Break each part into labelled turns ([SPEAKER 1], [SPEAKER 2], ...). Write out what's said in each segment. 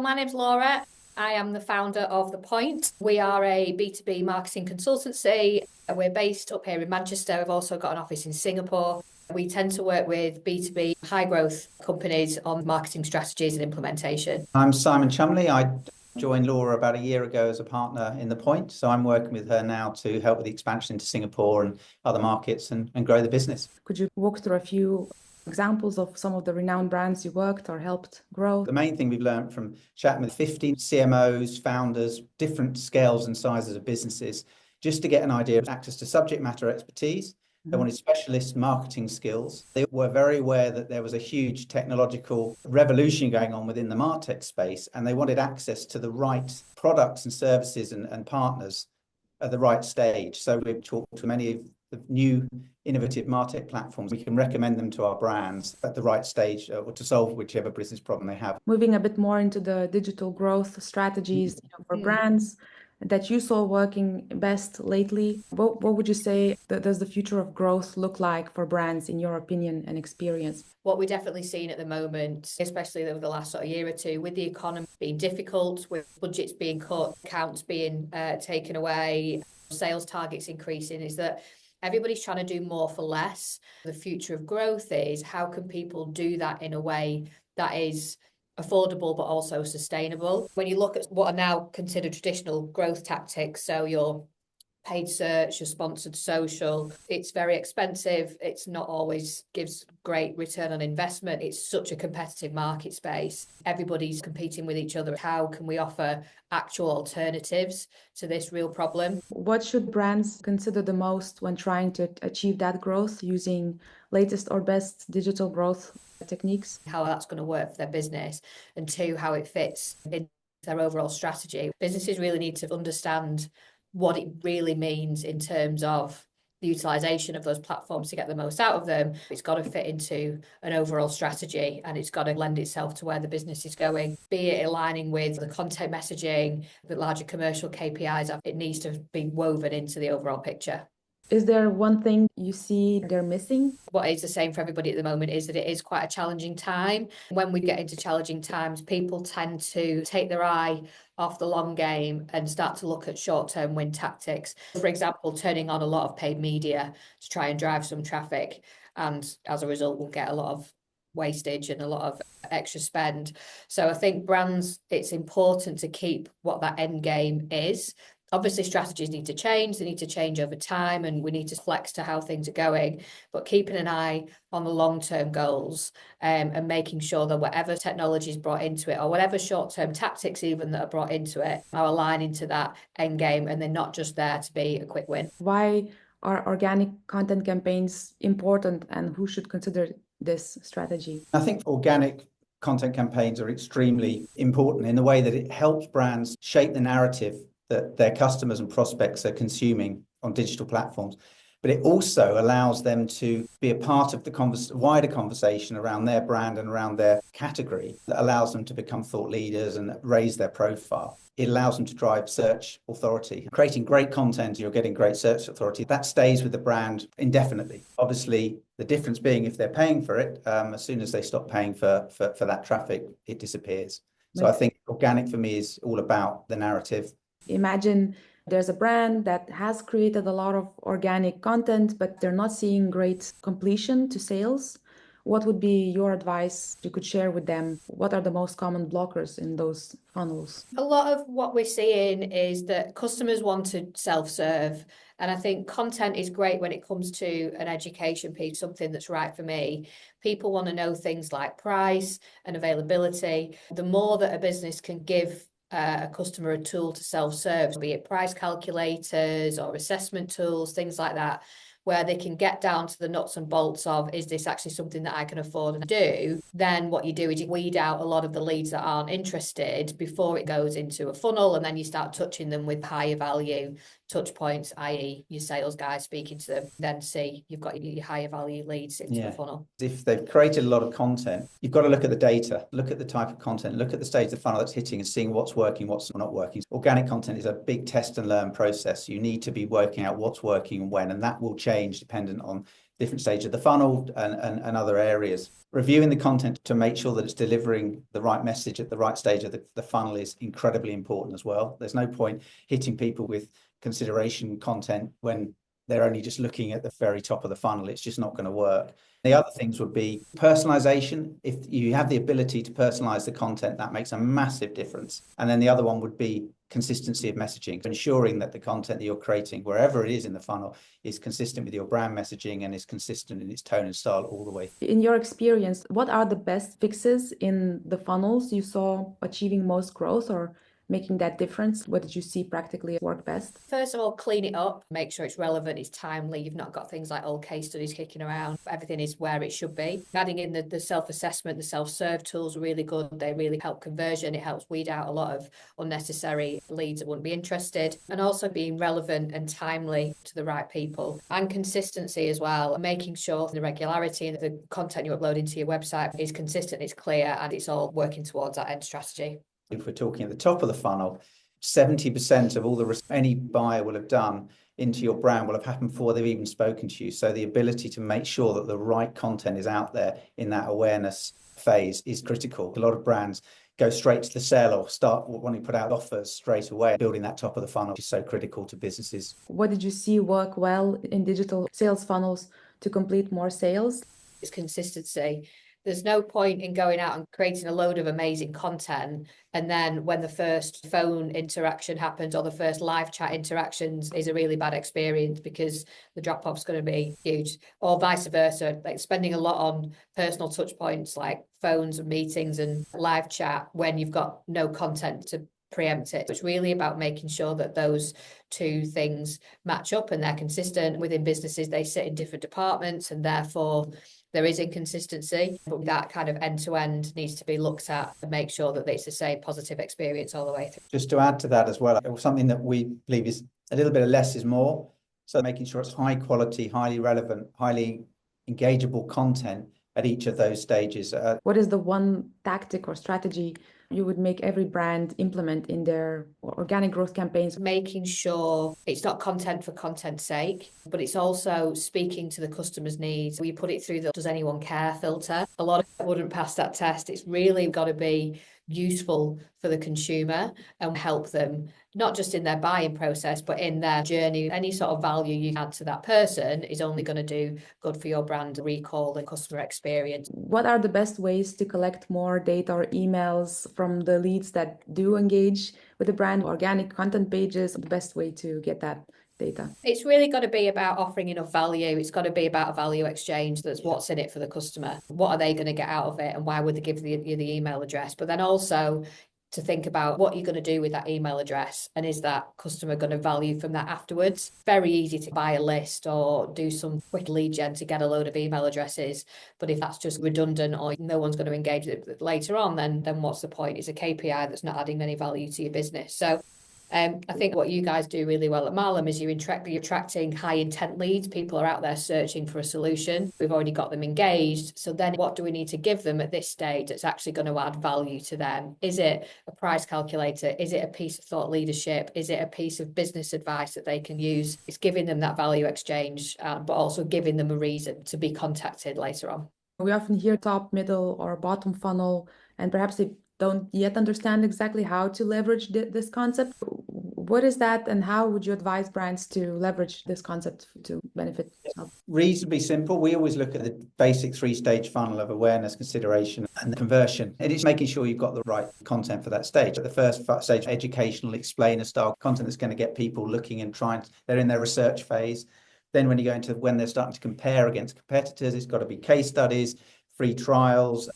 [SPEAKER 1] My name's Laura. I am the founder of The Point. We are a B2B marketing consultancy. We're based up here in Manchester. We've also got an office in Singapore. We tend to work with B2B high growth companies on marketing strategies and implementation.
[SPEAKER 2] I'm Simon Cholmeley. I joined Laura about a year ago as a partner in The Point. So I'm working with her now to help with the expansion into Singapore and other markets and grow the business.
[SPEAKER 3] Could you walk through a few examples of some of the renowned brands you worked or helped grow?
[SPEAKER 2] The main thing we've learned from chatting with 50 CMOs, founders, different scales and sizes of businesses, just to get an idea of access to subject matter expertise. They wanted specialist marketing skills. They were very aware that there was a huge technological revolution going on within the Martech space, and they wanted access to the right products and services and partners at the right stage. So we've talked to many of the new innovative Martech platforms. We can recommend them to our brands at the right stage or to solve whichever business problem they have.
[SPEAKER 3] Moving a bit more into the digital growth strategies for brands that you saw working best lately, what would you say that does the future of growth look like for brands in your opinion and experience?
[SPEAKER 1] What we're definitely seeing at the moment, especially over the last sort of year or two, with the economy being difficult, with budgets being cut, accounts being taken away, sales targets increasing, is that everybody's trying to do more for less. The future of growth is how can people do that in a way that is affordable but also sustainable. When you look at what are now considered traditional growth tactics, so your paid search, your sponsored social, it's very expensive. It's not always gives great return on investment. It's such a competitive market space. Everybody's competing with each other. How can we offer actual alternatives to this real problem?
[SPEAKER 3] What should brands consider the most when trying to achieve that growth using latest or best digital growth techniques?
[SPEAKER 1] How that's going to work for their business, and two, how it fits in their overall strategy. Businesses really need to understand what it really means in terms of the utilization of those platforms to get the most out of them. It's got to fit into an overall strategy, and it's got to lend itself to where the business is going, be it aligning with the content messaging, the larger commercial KPIs. It needs to be woven into the overall picture.
[SPEAKER 3] Is there one thing you see they're missing?
[SPEAKER 1] What is the same for everybody at the moment is that it is quite a challenging time. When we get into challenging times, people tend to take their eye off the long game and start to look at short-term win tactics. For example, turning on a lot of paid media to try and drive some traffic. And as a result, we'll get a lot of wastage and a lot of extra spend. So I think brands, it's important to keep what that end game is. Obviously, strategies need to change. They need to change over time, and we need to flex to how things are going. But keeping an eye on the long-term goals and making sure that whatever technology is brought into it, or whatever short-term tactics even that are brought into it, are aligning to that end game, and they're not just there to be a quick win.
[SPEAKER 3] Why are organic content campaigns important, and who should consider this strategy?
[SPEAKER 2] I think organic content campaigns are extremely important in the way that it helps brands shape the narrative that their customers and prospects are consuming on digital platforms. But it also allows them to be a part of the wider conversation around their brand and around their category that allows them to become thought leaders and raise their profile. It allows them to drive search authority. Creating great content, you're getting great search authority. That stays with the brand indefinitely. Obviously, the difference being if they're paying for it, as soon as they stop paying for that traffic, it disappears. So I think organic for me is all about the narrative.
[SPEAKER 3] Imagine there's a brand that has created a lot of organic content, but they're not seeing great completion to sales. What would be your advice you could share with them? What are the most common blockers in those funnels?
[SPEAKER 1] A lot of what we're seeing is that customers want to self-serve. And I think content is great when it comes to an education piece, something that's right for me. People want to know things like price and availability. The more that a business can give a customer a tool to self-serve, be it price calculators or assessment tools, things like that, where they can get down to the nuts and bolts of, is this actually something that I can afford and do? Then what you do is you weed out a lot of the leads that aren't interested before it goes into a funnel, and then you start touching them with higher value touch points, i.e. your sales guys speaking to them, then see you've got your higher value leads into the funnel.
[SPEAKER 2] If they've created a lot of content, you've got to look at the data, look at the type of content, look at the stage of the funnel that's hitting and seeing what's working, what's not working. Organic content is a big test and learn process. You need to be working out what's working and when, and that will change dependent on different stage of the funnel and other areas. Reviewing the content to make sure that it's delivering the right message at the right stage of the funnel is incredibly important as well. There's no point hitting people with consideration content when they're only just looking at the very top of the funnel. It's just not going to work. The other things would be personalization. If you have the ability to personalize the content, that makes a massive difference. And then the other one would be consistency of messaging, ensuring that the content that you're creating, wherever it is in the funnel, is consistent with your brand messaging and is consistent in its tone and style all the way.
[SPEAKER 3] In your experience, what are the best fixes in the funnels you saw achieving most growth or making that difference? What did you see practically work best?
[SPEAKER 1] First of all, clean it up, make sure it's relevant, it's timely. You've not got things like old case studies kicking around. Everything is where it should be. Adding in the self-assessment, the self-serve tools are really good. They really help conversion. It helps weed out a lot of unnecessary leads that wouldn't be interested. And also being relevant and timely to the right people. And consistency as well, making sure the regularity and the content you upload into your website is consistent, it's clear, and it's all working towards that end strategy.
[SPEAKER 2] If we're talking at the top of the funnel, 70% of all the any buyer will have done into your brand will have happened before they've even spoken to you. So the ability to make sure that the right content is out there in that awareness phase is critical. A lot of brands go straight to the sale or start wanting to put out offers straight away. Building that top of the funnel is so critical to businesses.
[SPEAKER 3] What did you see work well in digital sales funnels to complete more sales?
[SPEAKER 1] It's consistency. There's no point in going out and creating a load of amazing content, and then when the first phone interaction happens or the first live chat interactions is a really bad experience because the drop-off's going to be huge, or vice versa, like spending a lot on personal touch points like phones and meetings and live chat when you've got no content to preempt it. It's really about making sure that those two things match up and they're consistent. Within businesses, they sit in different departments and therefore there is inconsistency, but that kind of end-to-end needs to be looked at and make sure that it's the same positive experience all the way through.
[SPEAKER 2] Just to add to that as well, something that we believe is a little bit of less is more. So making sure it's high quality, highly relevant, highly engageable content at each of those stages.
[SPEAKER 3] What is the one tactic or strategy you would make every brand implement in their organic growth campaigns?
[SPEAKER 1] Making sure it's not content for content's sake, but it's also speaking to the customer's needs. We put it through the does anyone care filter. A lot of it wouldn't pass that test. It's really got to be useful for the consumer and help them not just in their buying process but in their journey. Any sort of value you add to that person is only going to do good for your brand recall and customer experience.
[SPEAKER 3] What are the best ways to collect more data or emails from the leads that do engage with the brand? Organic content pages, the best way to get that data?
[SPEAKER 1] It's really got to be about offering enough value. It's got to be about a value exchange. That's what's in it for the customer. What are they going to get out of it and why would they give you the email address? But then also to think about what you're going to do with that email address and is that customer going to value from that afterwards. Very easy to buy a list or do some quick lead gen to get a load of email addresses, but if that's just redundant or no one's going to engage with it later on, then what's the point? It's a KPI that's not adding any value to your business. So I think what you guys do really well at marllm is you're attracting high intent leads. People are out there searching for a solution. We've already got them engaged. So then what do we need to give them at this stage that's actually going to add value to them? Is it a price calculator? Is it a piece of thought leadership? Is it a piece of business advice that they can use? It's giving them that value exchange, but also giving them a reason to be contacted later on.
[SPEAKER 3] We often hear top, middle, or bottom funnel, and perhaps they don't yet understand exactly how to leverage this concept. What is that, and how would you advise brands to leverage this concept to benefit?
[SPEAKER 2] Reasonably simple. We always look at the basic three-stage funnel of awareness, consideration, and conversion. It is making sure you've got the right content for that stage. At the first stage, educational, explainer style content that's going to get people looking and they're in their research phase. Then when you go into when they're starting to compare against competitors, it's got to be case studies, free trials,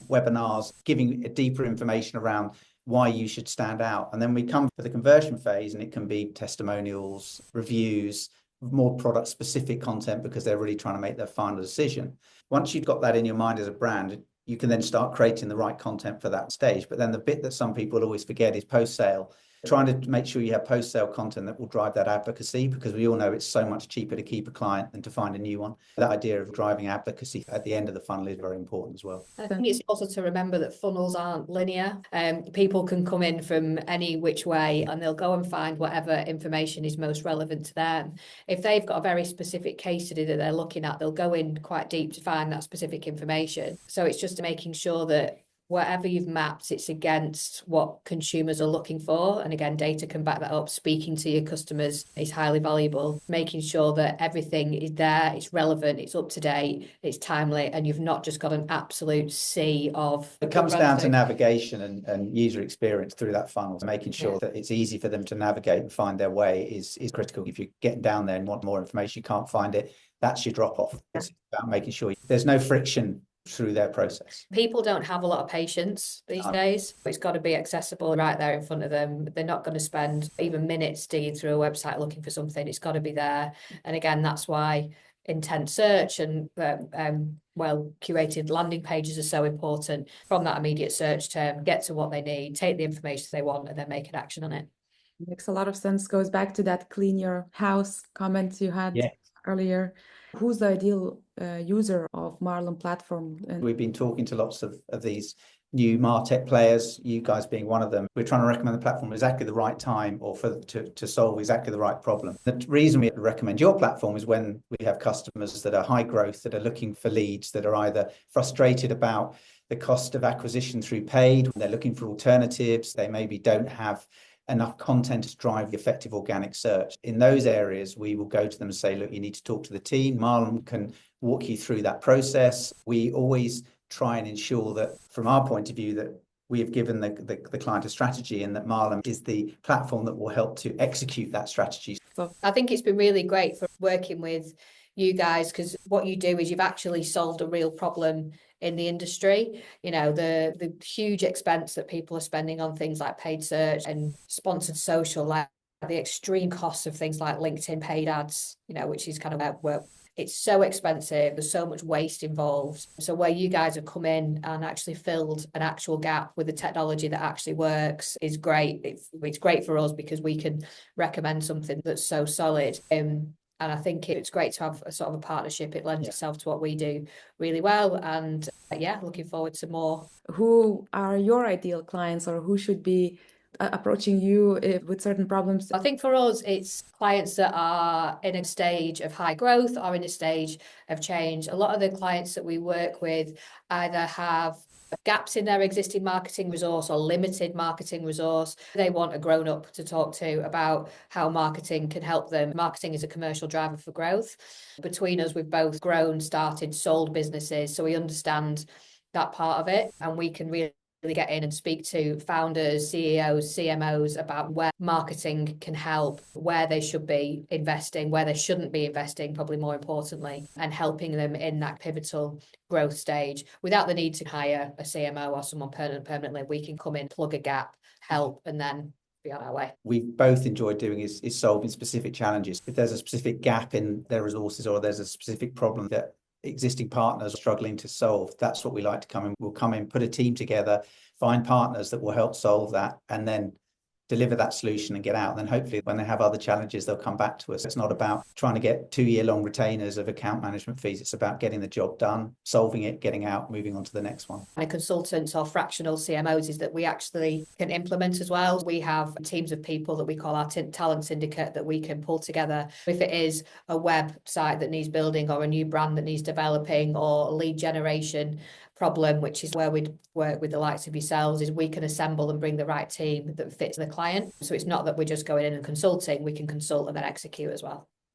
[SPEAKER 2] webinars, giving deeper information around why you should stand out. And then we come to the conversion phase, and it can be testimonials, reviews, more product specific content because they're really trying to make their final decision. Once you've got that in your mind as a brand, you can then start creating the right content for that stage. But then the bit that some people always forget is post-sale. trying to make sure you have post-sale content that will drive that advocacy, because we all know it's so much cheaper to keep a client than to find a new one. That idea of driving advocacy at the end of the funnel is very important as well.
[SPEAKER 1] I think it's also to remember that funnels aren't linear. People can come in from any which way and they'll go and find whatever information is most relevant to them. If they've got a very specific case study that they're looking at, they'll go in quite deep to find that specific information. So it's just making sure that whatever you've mapped, it's against what consumers are looking for. And again, data can back that up. Speaking to your customers is highly valuable. Making sure that everything is there, it's relevant, it's up to date, it's timely, and you've not just got an absolute sea of...
[SPEAKER 2] It comes down to navigation and user experience through that funnel. Making sure that it's easy for them to navigate and find their way is critical. If you're getting down there and want more information, you can't find it, that's your drop-off. It's about making sure there's no friction through their process.
[SPEAKER 1] People don't have a lot of patience these days. It's got to be accessible right there in front of them. They're not going to spend even minutes digging through a website looking for something. It's got to be there. And again, that's why intent search and well curated landing pages are so important. From that immediate search term, get to what they need, take the information they want, and then make an action on it.
[SPEAKER 3] Makes a lot of sense. Goes back to that clean your house comment you had earlier. Who's the ideal user of marllm platform? And
[SPEAKER 2] we've been talking to lots of these new Martech players, you guys being one of them. We're trying to recommend the platform at exactly the right time, or to solve exactly the right problem. The reason we recommend your platform is when we have customers that are high growth, that are looking for leads, that are either frustrated about the cost of acquisition through paid, they're looking for alternatives, they maybe don't have enough content to drive the effective organic search. In those areas, we will go to them and say, look, you need to talk to the team. marllm can walk you through that process. We always try and ensure that, from our point of view, that we have given the client a strategy, and that marllm is the platform that will help to execute that strategy.
[SPEAKER 1] So I think it's been really great for working with you guys, because what you do is you've actually solved a real problem in the industry. You know, the huge expense that people are spending on things like paid search and sponsored social, like the extreme costs of things like LinkedIn paid ads, you know, which is kind of where it's so expensive, there's so much waste involved. So where you guys have come in and actually filled an actual gap with the technology that actually works is great. It's great for us because we can recommend something that's so solid. And I think it's great to have a sort of a partnership. It lends itself to what we do really well. And looking forward to more.
[SPEAKER 3] Who are your ideal clients, or who should be approaching you with certain problems?
[SPEAKER 1] I think for us, it's clients that are in a stage of high growth or in a stage of change. A lot of the clients that we work with either have gaps in their existing marketing resource or limited marketing resource. They want a grown-up to talk to about how marketing can help them. Marketing is a commercial driver for growth. Between us, we've both grown, started, sold businesses, so we understand that part of it, and we can really get in and speak to founders, CEOs, CMOs about where marketing can help, where they should be investing, where they shouldn't be investing, probably more importantly, and helping them in that pivotal growth stage without the need to hire a CMO or someone permanently. We can come in, plug a gap, help, and then be on our way.
[SPEAKER 2] We've both enjoyed doing is solving specific challenges. If there's a specific gap in their resources, or there's a specific problem that existing partners are struggling to solve, that's what we like to come in. We'll come in, put a team together, find partners that will help solve that, and then deliver that solution and get out. And then hopefully when they have other challenges, they'll come back to us. It's not about trying to get 2-year-long retainers of account management fees. It's about getting the job done, solving it, getting out, moving on to the next one.
[SPEAKER 1] And consultants or fractional CMOs is that we actually can implement as well. We have teams of people that we call our talent syndicate that we can pull together. If it is a website that needs building, or a new brand that needs developing, or lead generation problem, which is where we'd work with the likes of yourselves, is we can assemble and bring the right team that fits the client. So it's not that we're just going in and consulting, we can consult and then execute as well.